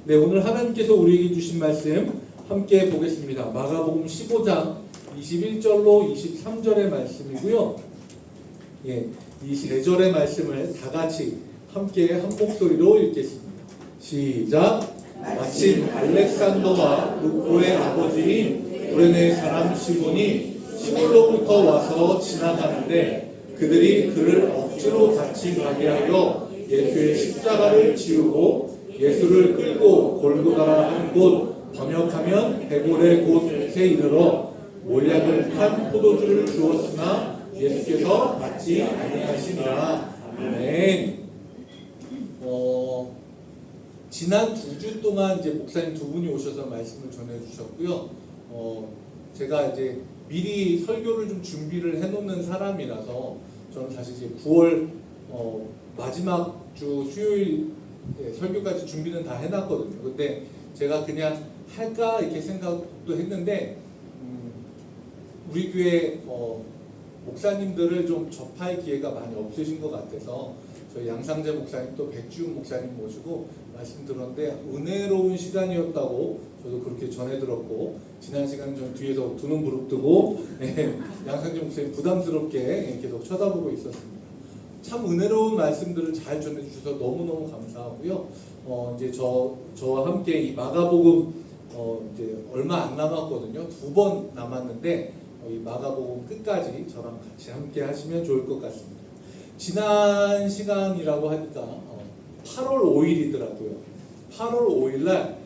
네, 오늘 하나님께서 우리에게 주신 말씀 함께 보겠습니다. 마가복음 15장 21절로 23절의 말씀이고요. 예, 이 세 절의 말씀을 다 같이 함께 한 목소리로 읽겠습니다. 시작. 마침 알렉산더와 루코의 아버지인 구레네 사람 시몬이 시골로부터 와서 지나가는데 그들이 그를 억지로 같이 가게 하여 예수의 십자가를 지우고 예수를 끌고 골고다라 하는 곳, 번역하면 배골의 곳에 이르러 몰약을 탄 포도주를 주었으나 예수께서 받지 아니하시니라. 아멘. 지난 2주 동안 이제 목사님 두 분이 오셔서 말씀을 전해주셨고요. 제가 이제 미리 설교를 좀 준비를 해놓는 사람이라서 저는 사실 이제 9월 마지막 주 수요일 설교까지 준비는 다 해놨거든요. 근데 제가 그냥 할까 이렇게 생각도 했는데 우리 교회 목사님들을 좀 접할 기회가 많이 없으신 것 같아서 저희 양상재 목사님 또 백지훈 목사님 모시고 말씀 들었는데 은혜로운 시간이었다고 저도 그렇게 전해 들었고, 지난 시간은 좀 뒤에서 두 눈 부릅뜨고 양상재 목사님 부담스럽게 계속 쳐다보고 있었습니다. 참 은혜로운 말씀들을 잘 전해주셔서 너무너무 감사하고요. 이제 저와 함께 이 마가복음 이제 얼마 안 남았거든요. 2번 남았는데 이 마가복음 끝까지 저랑 같이 함께 하시면 좋을 것 같습니다. 지난 시간이라고 하니까 8월 5일이더라고요. 8월 5일날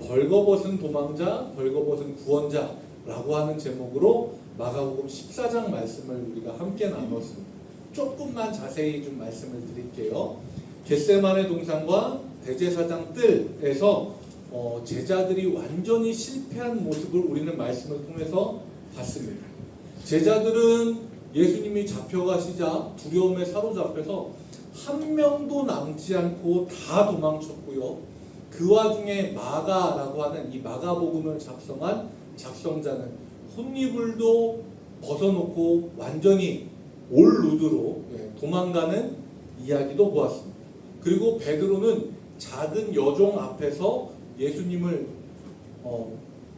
벌거벗은 도망자, 벌거벗은 구원자라고 하는 제목으로 마가복음 14장 말씀을 우리가 함께 나눴습니다. 조금만 자세히 좀 말씀을 드릴게요. 겟세마네 동산과 대제사장 뜰에서 제자들이 완전히 실패한 모습을 우리는 말씀을 통해서 봤습니다. 제자들은 예수님이 잡혀가시자 두려움에 사로잡혀서 한 명도 남지 않고 다 도망쳤고요. 그 와중에 마가라고 하는 이 마가복음을 작성한 작성자는 혼이불도 벗어놓고 완전히 올 루드로 도망가는 이야기도 보았습니다. 그리고 베드로는 작은 여종 앞에서 예수님을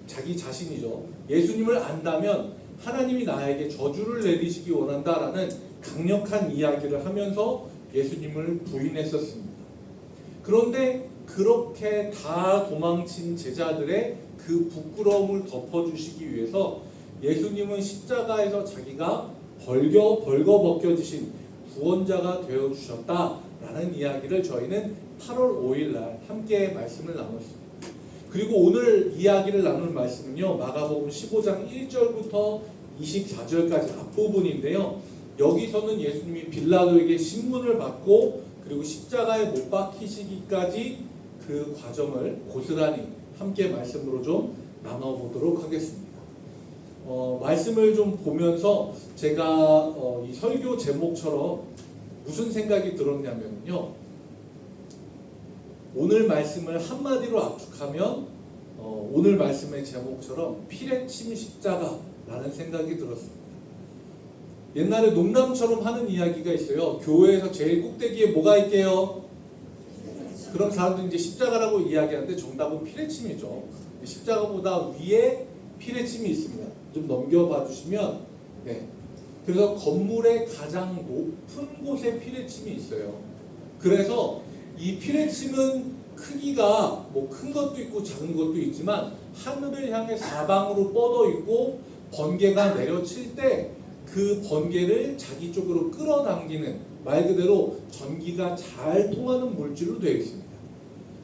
자기 자신이죠. 예수님을 안다면 하나님이 나에게 저주를 내리시기 원한다라는 강력한 이야기를 하면서 예수님을 부인했었습니다. 그런데 그렇게 다 도망친 제자들의 그 부끄러움을 덮어주시기 위해서 예수님은 십자가에서 자기가 벌거벗겨지신 구원자가 되어주셨다라는 이야기를 저희는 8월 5일날 함께 말씀을 나눴습니다. 그리고 오늘 이야기를 나눌 말씀은요, 마가복음 15장 1절부터 24절까지 앞부분인데요. 여기서는 예수님이 빌라도에게 신문을 받고 그리고 십자가에 못 박히시기까지 그 과정을 고스란히 함께 말씀으로 좀 나눠보도록 하겠습니다. 말씀을 좀 보면서 제가 이 설교 제목처럼 무슨 생각이 들었냐면요, 오늘 말씀을 한마디로 압축하면 오늘 말씀의 제목처럼 피레침 십자가라는 생각이 들었습니다. 옛날에 농담처럼 하는 이야기가 있어요. 교회에서 제일 꼭대기에 뭐가 있게요? 그런 사람들이 이제 십자가라고 이야기하는데 정답은 피레침이죠. 십자가보다 위에 피레침이 있습니다. 좀 넘겨봐 주시면, 그래서 건물의 가장 높은 곳에 피레침이 있어요. 그래서 이 피레침은 크기가 뭐 큰 것도 있고 작은 것도 있지만 하늘을 향해 사방으로 뻗어 있고 번개가 내려칠 때 그 번개를 자기 쪽으로 끌어당기는, 말 그대로 전기가 잘 통하는 물질로 되어 있습니다.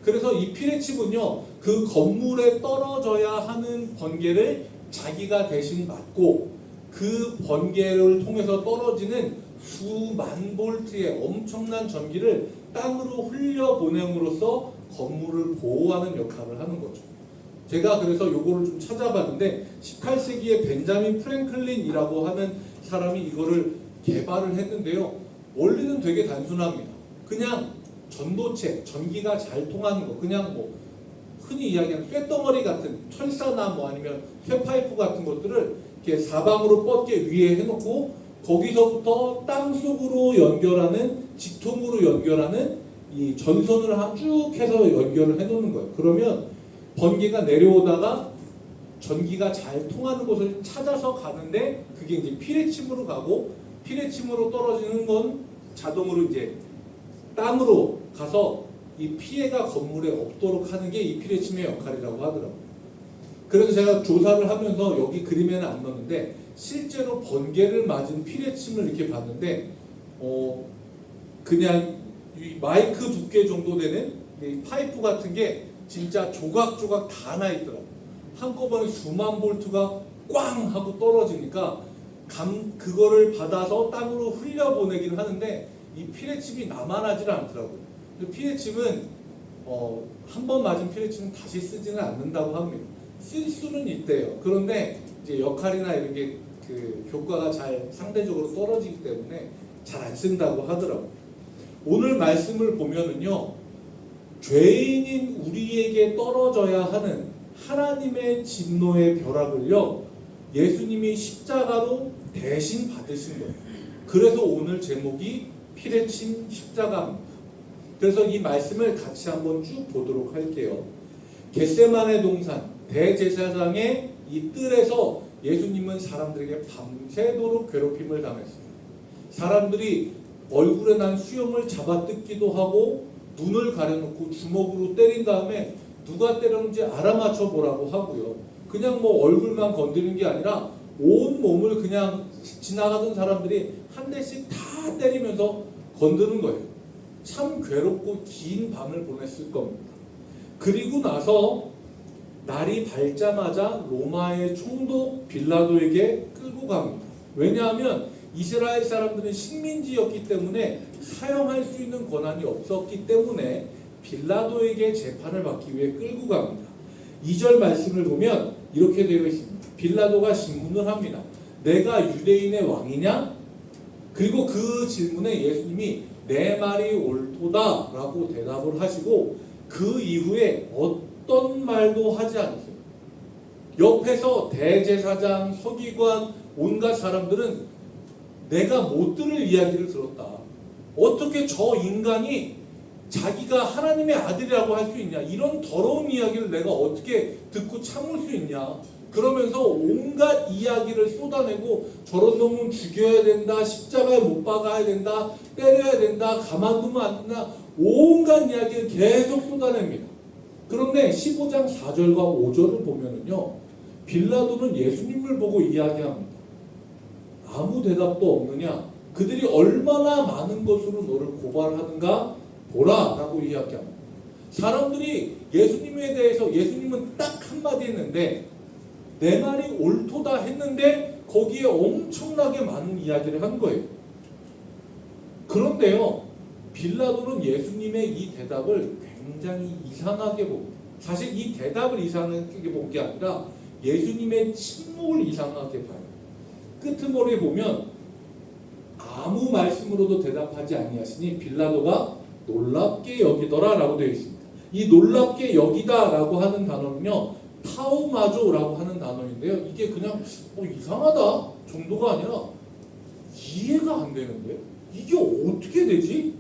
그래서 이 피레침은요, 그 건물에 떨어져야 하는 번개를 자기가 대신 맞고 그 번개를 통해서 떨어지는 수만 볼트의 엄청난 전기를 땅으로 흘려보냄으로써 건물을 보호하는 역할을 하는 거죠. 제가 그래서 요거를 좀 찾아봤는데 18세기에 벤자민 프랭클린이라고 하는 사람이 이거를 개발을 했는데요. 원리는 되게 단순합니다. 그냥 전도체, 전기가 잘 통하는 거, 그냥 뭐 흔히 이야기하는 쇳덩어리 같은 철사나 뭐 아니면 쇠파이프 같은 것들을 이렇게 사방으로 뻗게 위에 해놓고 거기서부터 땅 속으로 연결하는, 직통으로 연결하는 이 전선을 쭉 해서 연결을 해 놓는 거예요. 그러면 번개가 내려오다가 전기가 잘 통하는 곳을 찾아서 가는데 그게 이제 피레침으로 가고 피레침으로 떨어지는 건 자동으로 이제 땅으로 가서 이 피해가 건물에 없도록 하는 게 이 피레침의 역할이라고 하더라고요. 그래서 제가 조사를 하면서 여기 그림에는 안 넣었는데 실제로 번개를 맞은 피레침을 이렇게 봤는데 그냥 이 마이크 두께 정도 되는 이 파이프 같은 게 진짜 조각조각 다 나 있더라고요. 한꺼번에 수만 볼트가 꽝 하고 떨어지니까 그거를 받아서 땅으로 흘려보내긴 하는데 이 피레침이 남아나질 않더라고요. 피레침은 한 번 맞은 피레침은 다시 쓰지는 않는다고 합니다. 쓸 수는 있대요. 그런데 이제 역할이나 이런 게 그 효과가 잘 상대적으로 떨어지기 때문에 잘 안 쓴다고 하더라고요. 오늘 말씀을 보면은요, 죄인인 우리에게 떨어져야 하는 하나님의 진노의 벼락을요, 예수님이 십자가로 대신 받으신 거예요. 그래서 오늘 제목이 피레침 십자가입니다. 그래서 이 말씀을 같이 한번 쭉 보도록 할게요. 겟세마네 동산 대제사장의 이 뜰에서 예수님은 사람들에게 밤새도록 괴롭힘을 당했어요. 사람들이 얼굴에 난 수염을 잡아뜯기도 하고 눈을 가려놓고 주먹으로 때린 다음에 누가 때렸는지 알아맞혀 보라고 하고요. 그냥 뭐 얼굴만 건드리는 게 아니라 온 몸을 그냥 지나가던 사람들이 한 대씩 다 때리면서 건드는 거예요. 참 괴롭고 긴 밤을 보냈을 겁니다. 그리고 나서 날이 밝자마자 로마의 총독 빌라도에게 끌고 갑니다. 왜냐하면 이스라엘 사람들은 식민지였기 때문에 사용할 수 있는 권한이 없었기 때문에 빌라도에게 재판을 받기 위해 끌고 갑니다. 2절 말씀을 보면 이렇게 되어 있습니다. 빌라도가 질문을 합니다. 내가 유대인의 왕이냐? 그리고 그 질문에 예수님이 내 말이 옳도다 라고 대답을 하시고 그 이후에 어떤 말도 하지 않으세요. 옆에서 대제사장, 서기관, 온갖 사람들은 내가 못 들을 이야기를 들었다. 어떻게 저 인간이 자기가 하나님의 아들이라고 할 수 있냐. 이런 더러운 이야기를 내가 어떻게 듣고 참을 수 있냐. 그러면서 온갖 이야기를 쏟아내고 저런 놈은 죽여야 된다. 십자가에 못 박아야 된다. 때려야 된다. 가만두면 안 된다. 온갖 이야기를 계속 쏟아냅니다. 그런데 15장 4절과 5절을 보면은요, 빌라도는 예수님을 보고 이야기합니다. 아무 대답도 없느냐? 그들이 얼마나 많은 것으로 너를 고발하는가 보라 라고 이야기합니다. 사람들이 예수님에 대해서 예수님은 딱 한마디 했는데 내 말이 옳도다 했는데 거기에 엄청나게 많은 이야기를 한 거예요. 그런데요, 빌라도는 예수님의 이 대답을 굉장히 이상하게 봅니다. 사실 이 대답을 이상하게 본 게 아니라 예수님의 침묵을 이상하게 봐요. 끄트머리에 보면 아무 말씀으로도 대답하지 아니하시니 빌라도가 놀랍게 여기더라 라고 되어 있습니다. 이 놀랍게 여기다 라고 하는 단어는요, 타우마조라고 하는 단어인데요, 이게 그냥 이상하다 정도가 아니라 이해가 안 되는데 이게 어떻게 되지?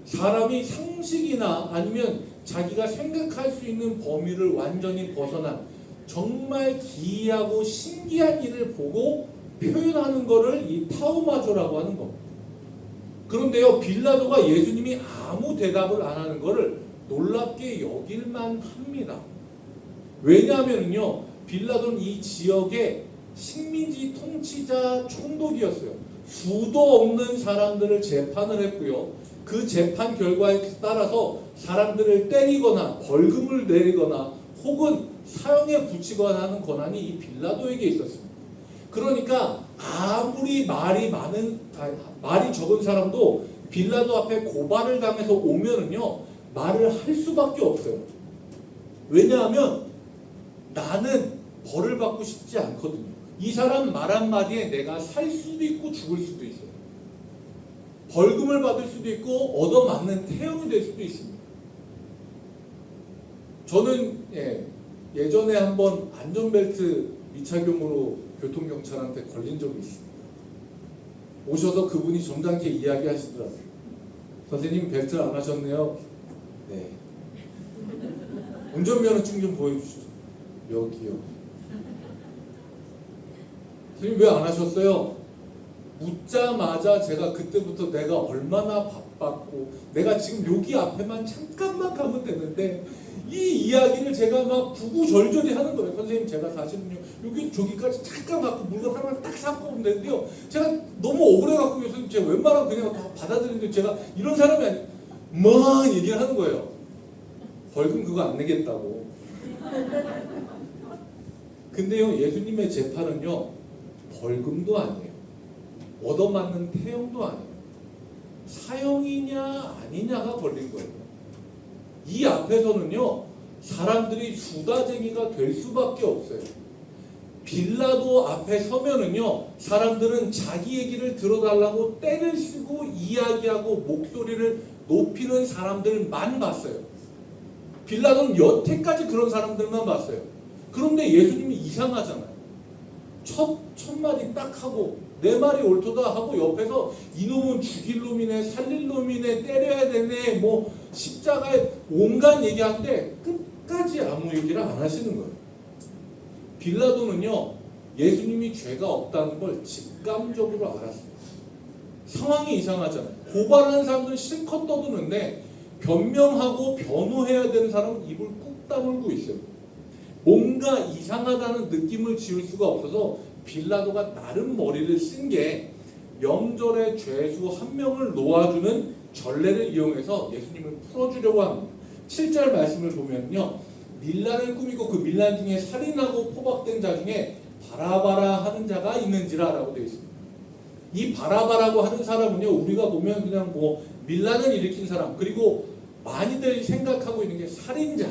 사람이 상식이나 아니면 자기가 생각할 수 있는 범위를 완전히 벗어난 정말 기이하고 신기한 일을 보고 표현하는 것을 이 타우마조라고 하는 겁니다. 그런데요, 빌라도가 예수님이 아무 대답을 안 하는 것을 놀랍게 여길만 합니다. 왜냐하면요, 빌라도는 이 지역의 식민지 통치자 총독이었어요. 수도 없는 사람들을 재판을 했고요. 그 재판 결과에 따라서 사람들을 때리거나 벌금을 내리거나 혹은 사형에 붙이거나 하는 권한이 이 빌라도에게 있었습니다. 그러니까 아무리 말이 적은 사람도 빌라도 앞에 고발을 당해서 오면은요, 말을 할 수밖에 없어요. 왜냐하면 나는 벌을 받고 싶지 않거든요. 이 사람 말 한마디에 내가 살 수도 있고 죽을 수도 있어요. 벌금을 받을 수도 있고 얻어맞는 태형이 될 수도 있습니다. 저는 예전에 한번 안전벨트 미착용으로 교통경찰한테 걸린 적이 있습니다. 오셔서 그분이 점잖게 이야기하시더라고요. 선생님 벨트를 안 하셨네요. 네. 운전면허증 좀 보여주시죠. 여기요. 선생님 왜 안 하셨어요? 묻자마자 제가 그때부터 내가 얼마나 바빴고 내가 지금 여기 앞에만 잠깐만 가면 되는데 이 이야기를 제가 막 구구절절히 하는 거예요. 선생님 제가 사실은요 여기 저기까지 잠깐 갖고 물건 하나 딱 사고 오면 되는데요 제가 너무 억울해갖고 교수님 제가 웬만하면 그냥 다 받아들이는데 제가 이런 사람이 아니 뭐 얘기를 하는 거예요. 벌금 그거 안 내겠다고. 근데요 예수님의 재판은요 벌금도 아니에요. 얻어맞는 태형도 아니에요. 사형이냐 아니냐가 걸린 거예요. 이 앞에서는요 사람들이 수다쟁이가 될 수밖에 없어요. 빌라도 앞에 서면은요 사람들은 자기 얘기를 들어달라고 떼를 쓰고 이야기하고 목소리를 높이는 사람들만 봤어요. 빌라도는 여태까지 그런 사람들만 봤어요. 그런데 예수님이 이상하잖아요. 첫 마디 딱 하고 내 말이 옳도다 하고 옆에서 이놈은 죽일 놈이네 살릴 놈이네 때려야 되네 뭐 십자가에 온갖 얘기하는데 끝까지 아무 얘기를 안 하시는 거예요. 빌라도는요 예수님이 죄가 없다는 걸 직감적으로 알았어요. 상황이 이상하잖아요. 고발하는 사람들은 실컷 떠드는데 변명하고 변호해야 되는 사람은 입을 꾹 다물고 있어요. 뭔가 이상하다는 느낌을 지울 수가 없어서 빌라도가 나름 머리를 쓴 게 명절에 죄수 한 명을 놓아주는 전례를 이용해서 예수님을 풀어주려고 합니다. 7절 말씀을 보면요 밀란을 꾸미고 그 밀란 중에 살인하고 포박된 자 중에 바라바라 하는 자가 있는지라 라고 되어 있습니다. 이 바라바라고 하는 사람은요 우리가 보면 그냥 뭐 밀란을 일으킨 사람 그리고 많이들 생각하고 있는 게 살인자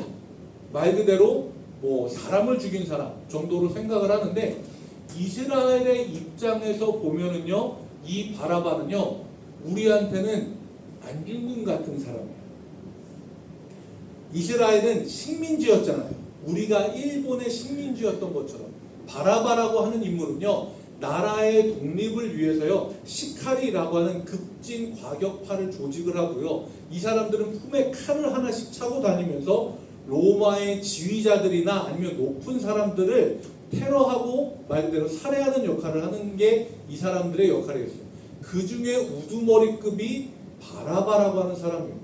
말 그대로 뭐 사람을 죽인 사람 정도로 생각을 하는데 이스라엘의 입장에서 보면은요 이 바라바는요 우리한테는 안중근 같은 사람이에요. 이스라엘은 식민지였잖아요. 우리가 일본의 식민지였던 것처럼 바라바라고 하는 인물은요 나라의 독립을 위해서요 시카리라고 하는 급진 과격파를 조직을 하고요 이 사람들은 품에 칼을 하나씩 차고 다니면서 로마의 지휘자들이나 아니면 높은 사람들을 테러하고 말 그대로 살해하는 역할을 하는 게 이 사람들의 역할이었어요. 그 중에 우두머리급이 바라바라고 하는 사람이에요.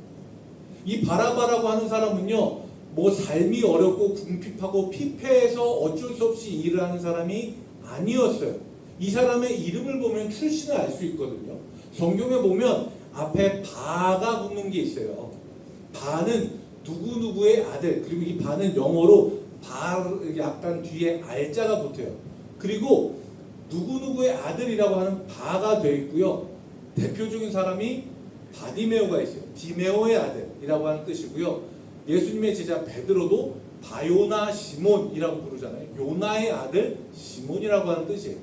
이 바라바라고 하는 사람은요 뭐 삶이 어렵고 궁핍하고 피폐해서 어쩔 수 없이 일을 하는 사람이 아니었어요. 이 사람의 이름을 보면 출신을 알 수 있거든요. 성경에 보면 앞에 바가 붙는 게 있어요. 바는 누구누구의 아들, 그리고 이 바는 영어로 바 약간 뒤에 알자가 붙어요. 그리고 누구누구의 아들이라고 하는 바가 되어 있고요. 대표적인 사람이 바디메오가 있어요. 디메오의 아들이라고 하는 뜻이고요. 예수님의 제자 베드로도 바요나 시몬이라고 부르잖아요. 요나의 아들 시몬이라고 하는 뜻이에요.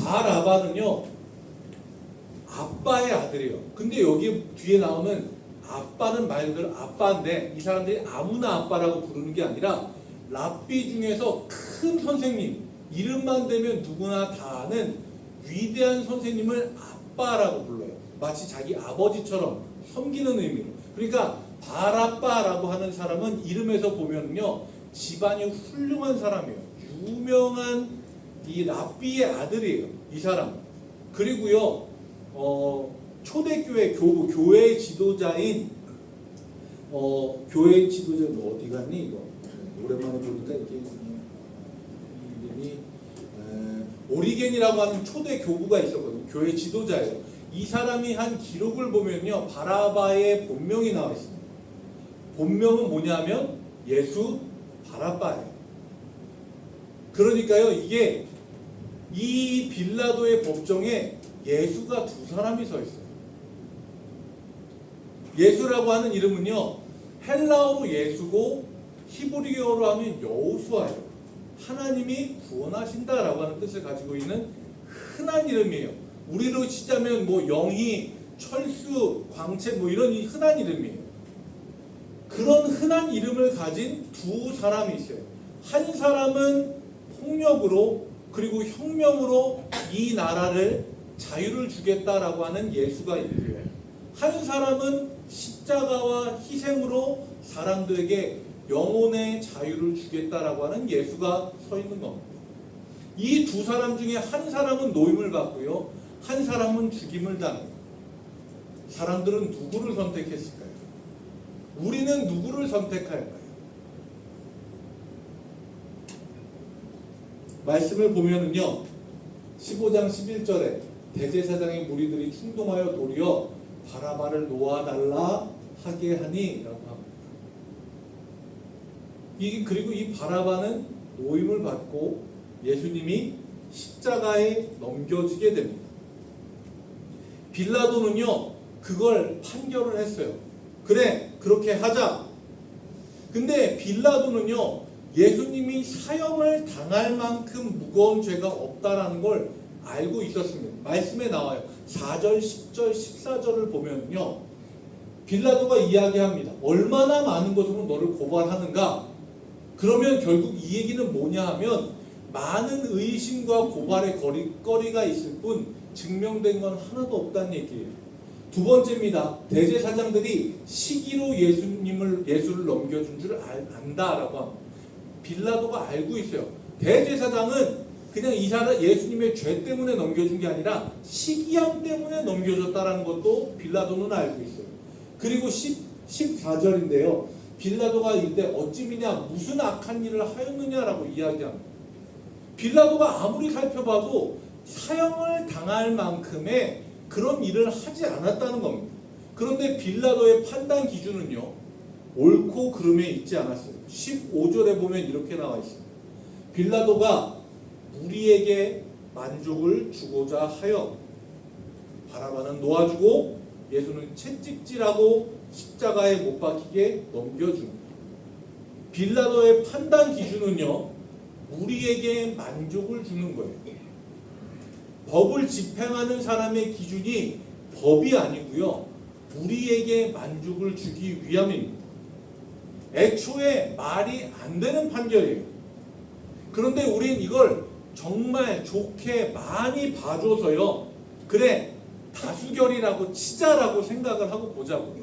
바라바는요 아빠의 아들이에요. 근데 여기 뒤에 나오는 아빠는 말 그대로 아빠인데 이 사람들이 아무나 아빠라고 부르는 게 아니라 랍비 중에서 큰 선생님 이름만 대면 누구나 다 아는 위대한 선생님을 아빠라고 불러요. 마치 자기 아버지처럼 섬기는 의미로. 그러니까 바라빠라고 하는 사람은 이름에서 보면요 집안이 훌륭한 사람이에요. 유명한 이 랍비의 아들이에요. 이 사람. 그리고요 초대교회 교회의 지도자인 교회의 지도자는 어디 갔니 이거 오랜만에 보니까 이게 이름이 오리겐이라고 하는 초대 교부가 있었거든요. 교회 지도자예요. 이 사람이 한 기록을 보면요 바라바의 본명이 나와 있습니다. 본명은 뭐냐면 예수 바라바예요. 그러니까요 이게 이 빌라도의 법정에 예수가 두 사람이 서 있어요. 예수라고 하는 이름은요 헬라어로 예수고 히브리어로 하면 여호수아예요. 하나님이 구원하신다라고 하는 뜻을 가지고 있는 흔한 이름이에요. 우리로 치자면 뭐 영희, 철수, 광채 뭐 이런 흔한 이름이에요. 그런 흔한 이름을 가진 두 사람이 있어요. 한 사람은 폭력으로 그리고 혁명으로 이 나라를 자유를 주겠다라고 하는 예수가 있고요. 한 사람은 십자가와 희생으로 사람들에게 영혼의 자유를 주겠다라고 하는 예수가 서 있는 겁니다. 이 두 사람 중에 한 사람은 노임을 받고요, 한 사람은 죽임을 당합니다. 사람들은 누구를 선택했을까요? 우리는 누구를 선택할까요? 말씀을 보면은요, 15장 11절에 대제사장의 무리들이 충동하여 도리어 바라바를 놓아달라 하게 하니 라고 합니다. 그리고 이 바라바는 노임을 받고 예수님이 십자가에 넘겨지게 됩니다. 빌라도는요, 그걸 판결을 했어요. 그래, 그렇게 하자. 근데 빌라도는요, 예수님이 사형을 당할 만큼 무거운 죄가 없다라는 걸 알고 있었습니다. 말씀에 나와요. 4절, 10절, 14절을 보면요, 빌라도가 이야기합니다. 얼마나 많은 것으로 너를 고발하는가? 그러면 결국 이 얘기는 뭐냐 하면, 많은 의심과 고발의 거리가 있을 뿐 증명된 건 하나도 없다는 얘기예요. 두 번째입니다. 대제사장들이 시기로 예수를 넘겨준 줄 안다라고 합니다. 빌라도가 알고 있어요. 대제사장은 그냥 예수님의 죄 때문에 넘겨준 게 아니라 시기함 때문에 넘겨줬다라는 것도 빌라도는 알고 있어요. 그리고 14절인데요. 빌라도가 이때 어찌미냐 무슨 악한 일을 하였느냐라고 이야기합니다. 빌라도가 아무리 살펴봐도 사형을 당할 만큼의 그런 일을 하지 않았다는 겁니다. 그런데 빌라도의 판단 기준은요, 옳고 그름에 있지 않았어요. 15절에 보면 이렇게 나와 있습니다. 빌라도가 무리에게 만족을 주고자 하여 바라바는 놓아주고 예수는 채찍질하고 십자가에 못 박히게 넘겨줍니다. 빌라도의 판단 기준은요, 우리에게 만족을 주는 거예요. 법을 집행하는 사람의 기준이 법이 아니고요, 우리에게 만족을 주기 위함입니다. 애초에 말이 안 되는 판결이에요. 그런데 우린 이걸 정말 좋게 많이 봐줘서요, 그래, 다수결이라고 치자라고 생각을 하고 보자고.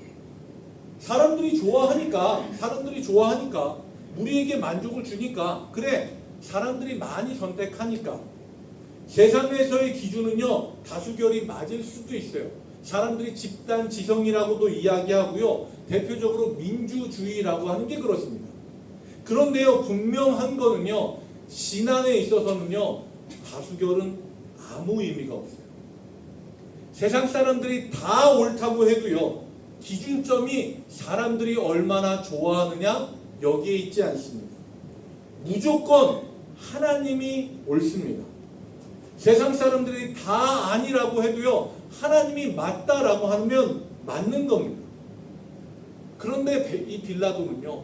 사람들이 좋아하니까, 우리에게 만족을 주니까, 그래, 사람들이 많이 선택하니까. 세상에서의 기준은요, 다수결이 맞을 수도 있어요. 사람들이 집단 지성이라고도 이야기하고요, 대표적으로 민주주의라고 하는 게 그렇습니다. 그런데요, 분명한 거는요, 신앙에 있어서는요, 다수결은 아무 의미가 없어요. 세상 사람들이 다 옳다고 해도요, 기준점이 사람들이 얼마나 좋아하느냐 여기에 있지 않습니다. 무조건 하나님이 옳습니다. 세상 사람들이 다 아니라고 해도요, 하나님이 맞다라고 하면 맞는 겁니다. 그런데 이 빌라도는요,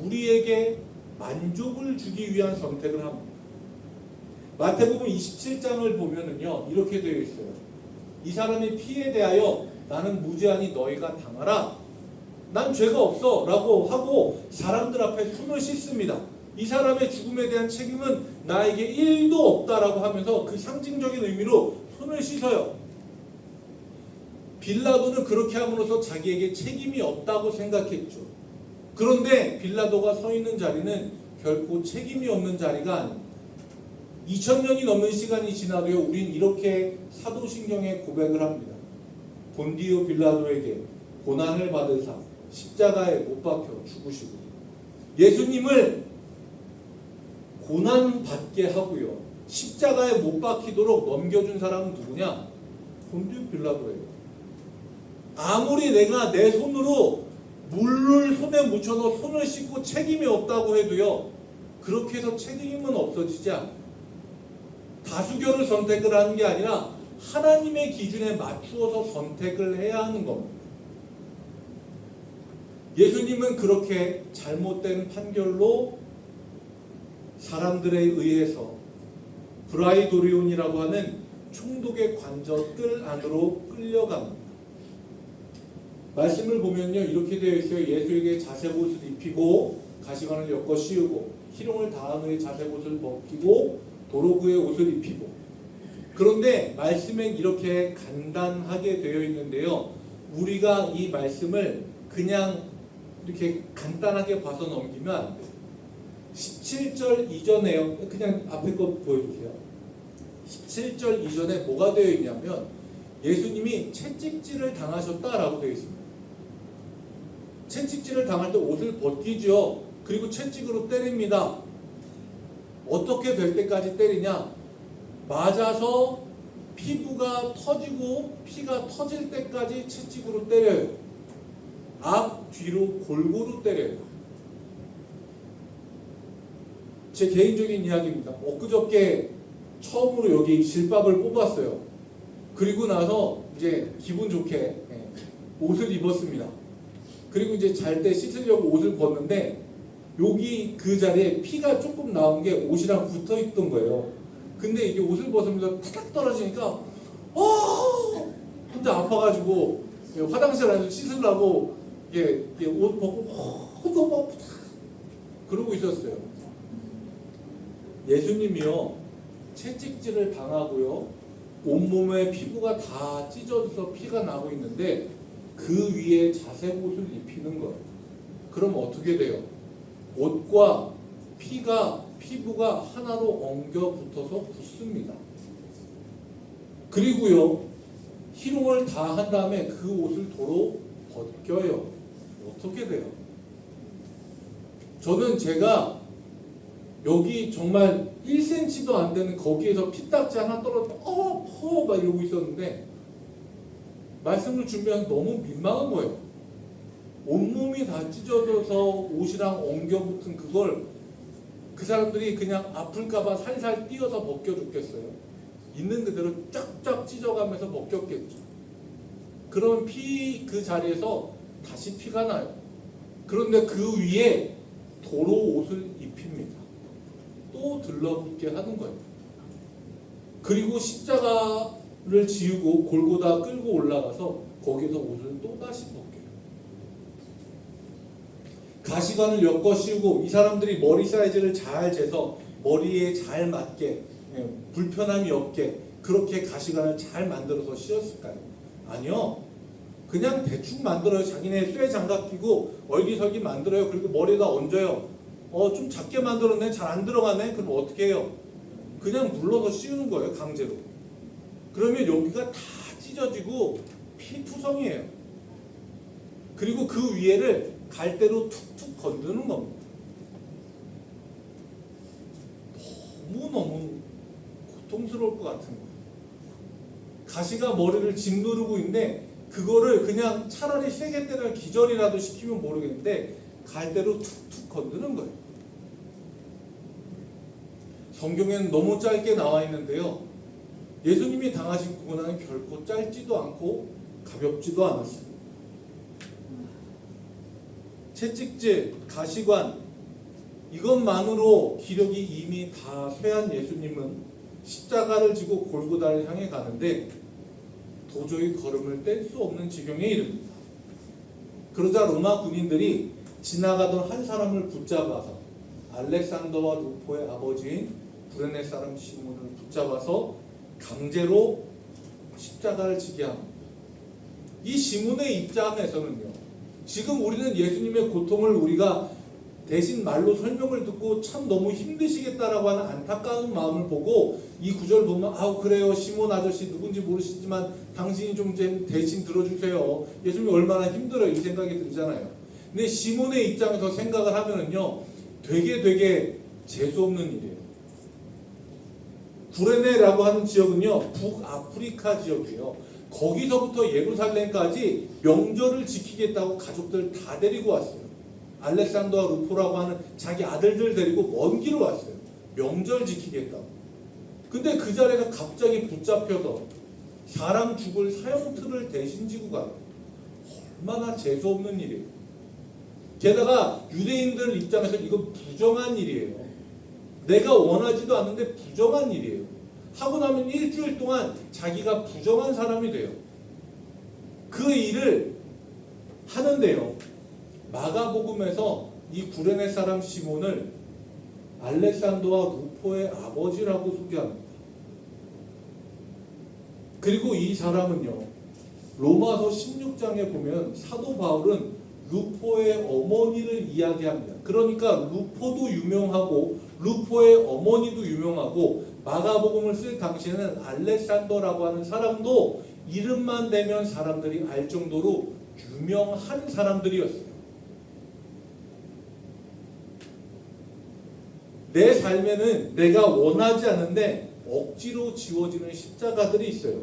우리에게 만족을 주기 위한 선택을 합니다. 마태복음 27장을 보면은요, 이렇게 되어 있어요. 이 사람의 피에 대하여 나는 무죄하니 너희가 당하라. 난 죄가 없어 라고 하고 사람들 앞에 손을 씻습니다. 이 사람의 죽음에 대한 책임은 나에게 1도 없다라고 하면서 그 상징적인 의미로 손을 씻어요. 빌라도는 그렇게 함으로써 자기에게 책임이 없다고 생각했죠. 그런데 빌라도가 서 있는 자리는 결코 책임이 없는 자리가 아닙니다. 2000년이 넘는 시간이 지나도요, 우린 이렇게 사도신경에 고백을 합니다. 본디오 빌라도에게 고난을 받으사 십자가에 못 박혀 죽으시고 예수님을 고난받게 하고요, 십자가에 못 박히도록 넘겨준 사람은 누구냐? 본디오 빌라도예요. 아무리 내가 내 손으로 물을 손에 묻혀서 손을 씻고 책임이 없다고 해도요, 그렇게 해서 책임은 없어지지 않아요. 다수결을 선택을 하는 게 아니라 하나님의 기준에 맞추어서 선택을 해야 하는 겁니다. 예수님은 그렇게 잘못된 판결로 사람들에 의해서 브라이도리온이라고 하는 총독의 관저 뜰 안으로 끌려갑니다. 말씀을 보면요, 이렇게 되어 있어요. 예수에게 자색옷을 입히고 가시관을 엮어 씌우고 희롱을 다한 후에 자색옷을 벗기고 도로구의 옷을 입히고. 그런데 말씀엔 이렇게 간단하게 되어 있는데요, 우리가 이 말씀을 그냥 이렇게 간단하게 봐서 넘기면 안 돼요. 17절 이전에요. 그냥 앞에 거 보여주세요. 17절 이전에 뭐가 되어 있냐면 예수님이 채찍질을 당하셨다라고 되어 있습니다. 채찍질을 당할 때 옷을 벗기죠. 그리고 채찍으로 때립니다. 어떻게 될 때까지 때리냐? 맞아서 피부가 터지고 피가 터질 때까지 채찍으로 때려요. 앞, 뒤로 골고루 때려요. 제 개인적인 이야기입니다. 엊그저께 처음으로 여기 실밥을 뽑았어요. 그리고 나서 이제 기분 좋게 옷을 입었습니다. 그리고 이제 잘 때 씻으려고 옷을 벗는데 여기 그 자리에 피가 조금 나온 게 옷이랑 붙어 있던 거예요. 근데 이게 옷을 벗으면서 탁 떨어지니까 혼자 아파가지고 화장실 안에서 씻으려고 이게 옷 벗고 너무 아프다 그러고 있었어요. 예수님이요 채찍질을 당하고요 온몸에 피부가 다 찢어져서 피가 나고 있는데 그 위에 자색 옷을 입히는 거예요. 그럼 어떻게 돼요? 옷과 피부가 하나로 엉겨 붙어서 붙습니다. 그리고요 희롱을 다 한 다음에 그 옷을 도로 벗겨요. 어떻게 돼요? 저는 제가 여기 정말 1cm도 안 되는 거기에서 피딱지 하나 떨어져 막 이러고 있었는데 말씀을 준비한 너무 민망한 거예요. 온몸이 다 찢어져서 옷이랑 엉겨붙은 그걸 그 사람들이 그냥 아플까봐 살살 띄어서 벗겨줬겠어요? 있는 그대로 쫙쫙 찢어가면서 벗겼겠죠. 그럼 그 자리에서 다시 피가 나요. 그런데 그 위에 도로 옷을 입힙니다. 또 들러붙게 하는 거예요. 그리고 십자가를 지우고 골고다 끌고 올라가서 거기서 옷을 또 다시 벗겨요. 가시관을 엮어 씌우고 이 사람들이 머리 사이즈를 잘 재서 머리에 잘 맞게 불편함이 없게 그렇게 가시관을 잘 만들어서 씌웠을까요? 아니요. 그냥 대충 만들어요. 자기네 쇠 장갑 끼고 얼기설기 만들어요. 그리고 머리에다 얹어요. 좀 작게 만들었네. 잘 안 들어가네. 그럼 어떻게 해요? 그냥 눌러서 씌우는 거예요. 강제로. 그러면 여기가 다 찢어지고 피투성이에요. 그리고 그 위에를 갈대로 툭툭 건드는 겁니다. 너무너무 고통스러울 것 같은 거예요. 가시가 머리를 짓누르고 있는데 그거를 그냥 차라리 세게 때려 기절이라도 시키면 모르겠는데 갈대로 툭툭 건드는 거예요. 성경에는 너무 짧게 나와 있는데요. 예수님이 당하신 고난은 결코 짧지도 않고 가볍지도 않았어요. 채찍질, 가시관 이것만으로 기력이 이미 다 쇠한 예수님은 십자가를 지고 골고다를 향해 가는데 도저히 걸음을 뗄 수 없는 지경에 이릅니다. 그러자 로마 군인들이 지나가던 한 사람을 붙잡아서 알렉산더와 루포의 아버지인 구레네 사람 시몬을 붙잡아서 강제로 십자가를 지게 합니다. 이 시몬의 입장에서는요. 지금 우리는 예수님의 고통을 우리가 대신 말로 설명을 듣고 참 너무 힘드시겠다라고 하는 안타까운 마음을 보고 이 구절 보면 그래요 시몬 아저씨 누군지 모르시지만 당신이 좀 대신 들어주세요. 예수님이 얼마나 힘들어요 이 생각이 들잖아요. 근데 시몬의 입장에서 생각을 하면은요 되게 재수없는 일이에요. 구레네라고 하는 지역은요 북아프리카 지역이에요. 거기서부터 예루살렘까지 명절을 지키겠다고 가족들 다 데리고 왔어요. 알렉산더와 루포라고 하는 자기 아들들 데리고 먼 길을 왔어요. 명절 지키겠다고. 근데 그 자리에서 갑자기 붙잡혀서 사람 죽을 사형틀을 대신 지고 가요. 얼마나 재수없는 일이에요. 게다가 유대인들 입장에서 이거 부정한 일이에요. 내가 원하지도 않는데 부정한 일이에요. 하고 나면 일주일 동안 자기가 부정한 사람이 돼요. 그 일을 하는데요. 마가복음에서 이 구레네 사람 시몬을 알렉산더와 루포의 아버지라고 소개합니다. 그리고 이 사람은요 로마서 16장에 보면 사도 바울은 루포의 어머니를 이야기합니다. 그러니까 루포도 유명하고 루포의 어머니도 유명하고 마가복음을 쓸 당시에는 알렉산더라고 하는 사람도 이름만 대면 사람들이 알 정도로 유명한 사람들이었어요. 내 삶에는 내가 원하지 않은데 억지로 지워지는 십자가들이 있어요.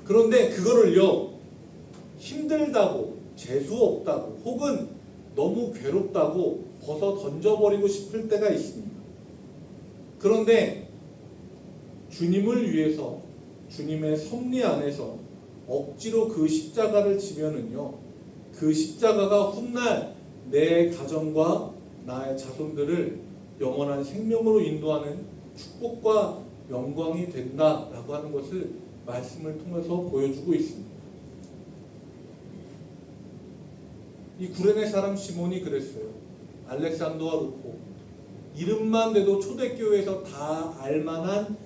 그런데 그거를요, 힘들다고, 재수없다고, 혹은 너무 괴롭다고 벗어 던져버리고 싶을 때가 있습니다. 그런데 주님을 위해서, 주님의 섭리 안에서 억지로 그 십자가를 지면은요, 그 십자가가 훗날 내 가정과 나의 자손들을 영원한 생명으로 인도하는 축복과 영광이 된다라고 하는 것을 말씀을 통해서 보여주고 있습니다. 이 구레네 사람 시몬이 그랬어요. 알렉산더와 루포, 이름만 대도 초대교회에서 다 알만한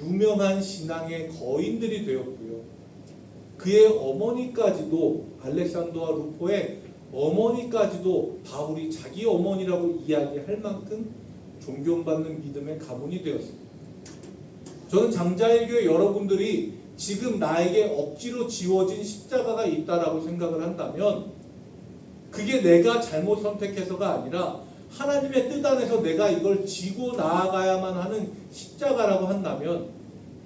유명한 신앙의 거인들이 되었고요. 그의 어머니까지도, 알렉산더와 루포의 어머니까지도 바울이 자기 어머니라고 이야기할 만큼 존경받는 믿음의 가문이 되었습니다. 저는 장자일교회 여러분들이 지금 나에게 억지로 지워진 십자가가 있다라고 생각을 한다면 그게 내가 잘못 선택해서가 아니라 하나님의 뜻 안에서 내가 이걸 지고 나아가야만 하는 십자가라고 한다면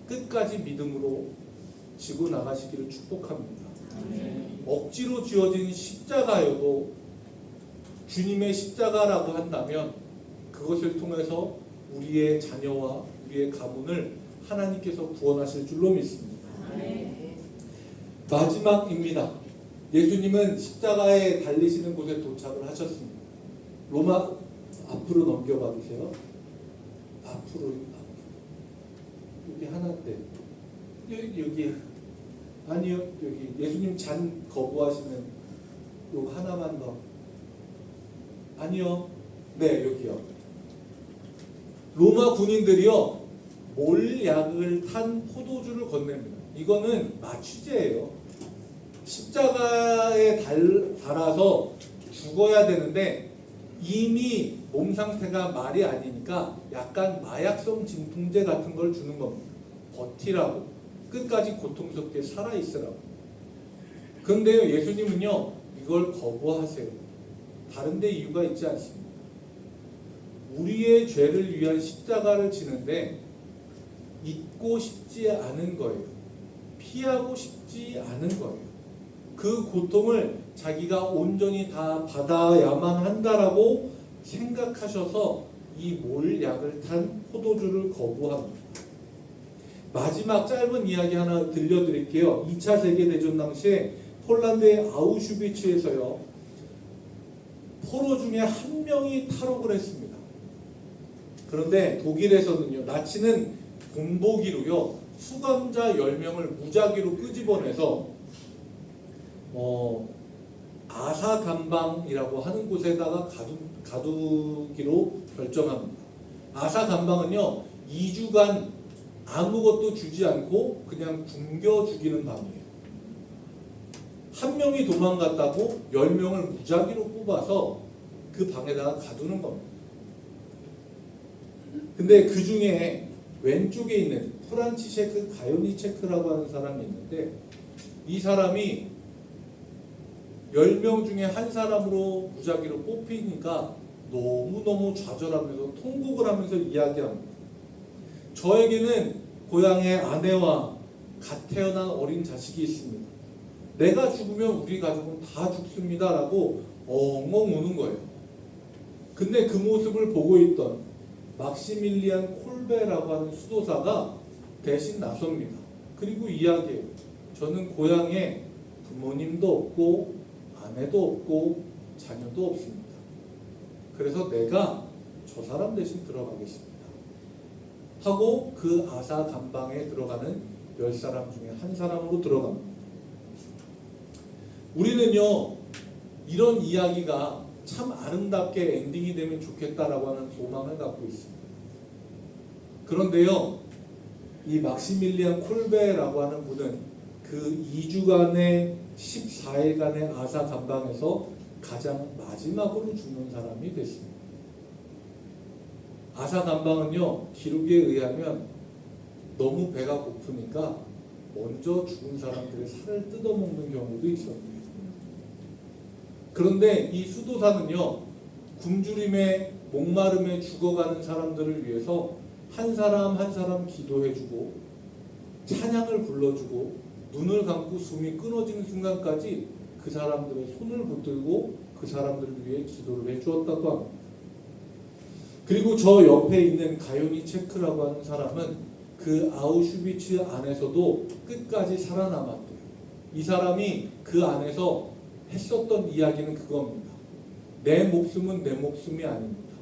끝까지 믿음으로 지고 나가시기를 축복합니다. 억지로 지어진 십자가여도 주님의 십자가라고 한다면 그것을 통해서 우리의 자녀와 우리의 가문을 하나님께서 구원하실 줄로 믿습니다. 마지막입니다. 예수님은 십자가에 달리시는 곳에 도착을 하셨습니다. 로마 앞으로 넘겨봐 주세요. 앞으로. 여기 하나 때. 여기. 아니요. 여기 예수님 잔 거부하시는 요 하나만 더. 아니요. 네, 여기요. 로마 군인들이요, 몰약을 탄 포도주를 건넵니다. 이거는 마취제예요. 십자가에 달아서 죽어야 되는데 이미 몸 상태가 말이 아니니까 약간 마약성 진통제 같은 걸 주는 겁니다. 버티라고, 끝까지 고통스럽게 살아있으라고. 그런데요, 예수님은요, 이걸 거부하세요. 다른 데 이유가 있지 않습니다. 우리의 죄를 위한 십자가를 지는데 잊고 싶지 않은 거예요. 피하고 싶지 않은 거예요. 그 고통을 자기가 온전히 다 받아야만 한다라고 생각하셔서 이 몰약을 탄 포도주를 거부합니다. 마지막 짧은 이야기 하나 들려드릴게요. 2차 세계대전 당시에 폴란드의 아우슈비츠에서요, 포로 중에 한 명이 탈옥을 했습니다. 그런데 독일에서는요, 나치는 본보기로요, 수감자 10명을 무작위로 끄집어내서 아사간방이라고 하는 곳에다가 가두기로 결정합니다. 아사간방은요, 2주간 아무것도 주지 않고 그냥 굶겨 죽이는 방이에요. 한 명이 도망갔다고 10명을 무작위로 뽑아서 그 방에다가 가두는 겁니다. 근데 그 중에 왼쪽에 있는 프란치셰크 가요니체크라고 하는 사람이 있는데, 이 사람이 10명 중에 한 사람으로 무작위로 뽑히니까 너무너무 좌절하면서 통곡을 하면서 이야기합니다. 저에게는 고향의 아내와 갓 태어난 어린 자식이 있습니다. 내가 죽으면 우리 가족은 다 죽습니다 라고 엉엉 우는 거예요. 근데 그 모습을 보고 있던 막시밀리안 콜베라고 하는 수도사가 대신 나섭니다. 그리고 이야기해요. 저는 고향에 부모님도 없고 아내도 없고 자녀도 없습니다. 그래서 내가 저 사람 대신 들어가겠습니다 하고 그 아사 감방에 들어가는 10사람 중에 한 사람으로 들어갑니다. 우리는요, 이런 이야기가 참 아름답게 엔딩이 되면 좋겠다라고 하는 소망을 갖고 있습니다. 그런데요, 이 막시밀리안 콜베라고 하는 분은 그 그 2주간의 14일간의 아사 감방에서 가장 마지막으로 죽는 사람이 됐습니다. 아사 감방은요, 기록에 의하면 너무 배가 고프니까 먼저 죽은 사람들의 살을 뜯어먹는 경우도 있었고요. 그런데 이 수도사는요, 굶주림에 목마름에 죽어가는 사람들을 위해서 한 사람 한 사람 기도해주고 찬양을 불러주고 눈을 감고 숨이 끊어지는 순간까지 그 사람들의 손을 붙들고 그 사람들을 위해 기도를 해주었다고 합니다. 그리고 저 옆에 있는 가요니 체크라고 하는 사람은 그 아우슈비츠 안에서도 끝까지 살아남았대요. 이 사람이 그 안에서 했었던 이야기는 그겁니다. 내 목숨은 내 목숨이 아닙니다.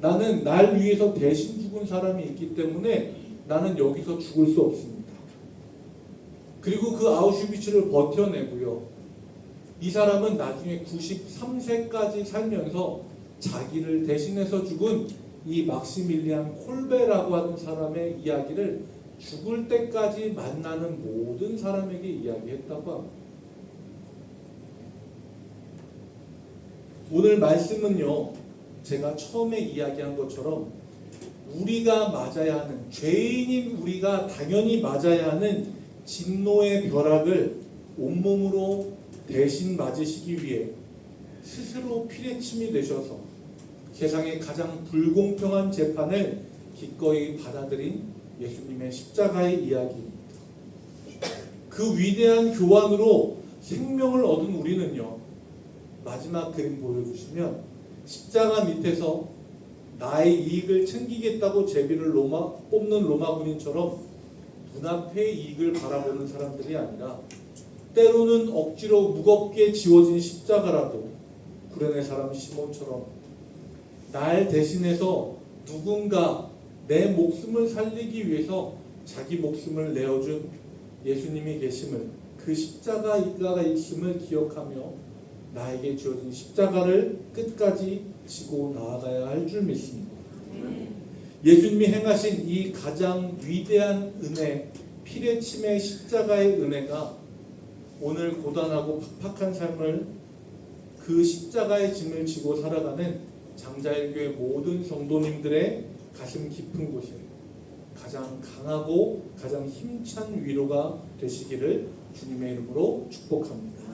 나는 날 위해서 대신 죽은 사람이 있기 때문에 나는 여기서 죽을 수 없습니다. 그리고 그 아우슈비츠를 버텨내고요. 이 사람은 나중에 93세까지 살면서 자기를 대신해서 죽은 이 막시밀리안 콜베라고 하는 사람의 이야기를 죽을 때까지 만나는 모든 사람에게 이야기했다고 합니다. 오늘 말씀은요, 제가 처음에 이야기한 것처럼 우리가 맞아야 하는, 죄인인 우리가 당연히 맞아야 하는 진노의 벼락을 온몸으로 대신 맞으시기 위해 스스로 피레침이 되셔서 세상의 가장 불공평한 재판을 기꺼이 받아들인 예수님의 십자가의 이야기입니다. 그 위대한 교환으로 생명을 얻은 우리는요, 마지막 그림 보여주시면 십자가 밑에서 나의 이익을 챙기겠다고 제비를 뽑는 로마 군인처럼 눈앞의 이익을 바라보는 사람들이 아니라 때로는 억지로 무겁게 지워진 십자가라도 구레네 사람 시몬처럼 날 대신해서 누군가 내 목숨을 살리기 위해서 자기 목숨을 내어준 예수님이 계심을, 그 십자가가 있음을 기억하며 나에게 주어진 십자가를 끝까지 지고 나아가야 할 줄 믿습니다. 예수님이 행하신 이 가장 위대한 은혜, 피레침의 십자가의 은혜가 오늘 고단하고 팍팍한 삶을 그 십자가의 짐을 지고 살아가는 장자일교회 모든 성도님들의 가슴 깊은 곳에 가장 강하고 가장 힘찬 위로가 되시기를 주님의 이름으로 축복합니다.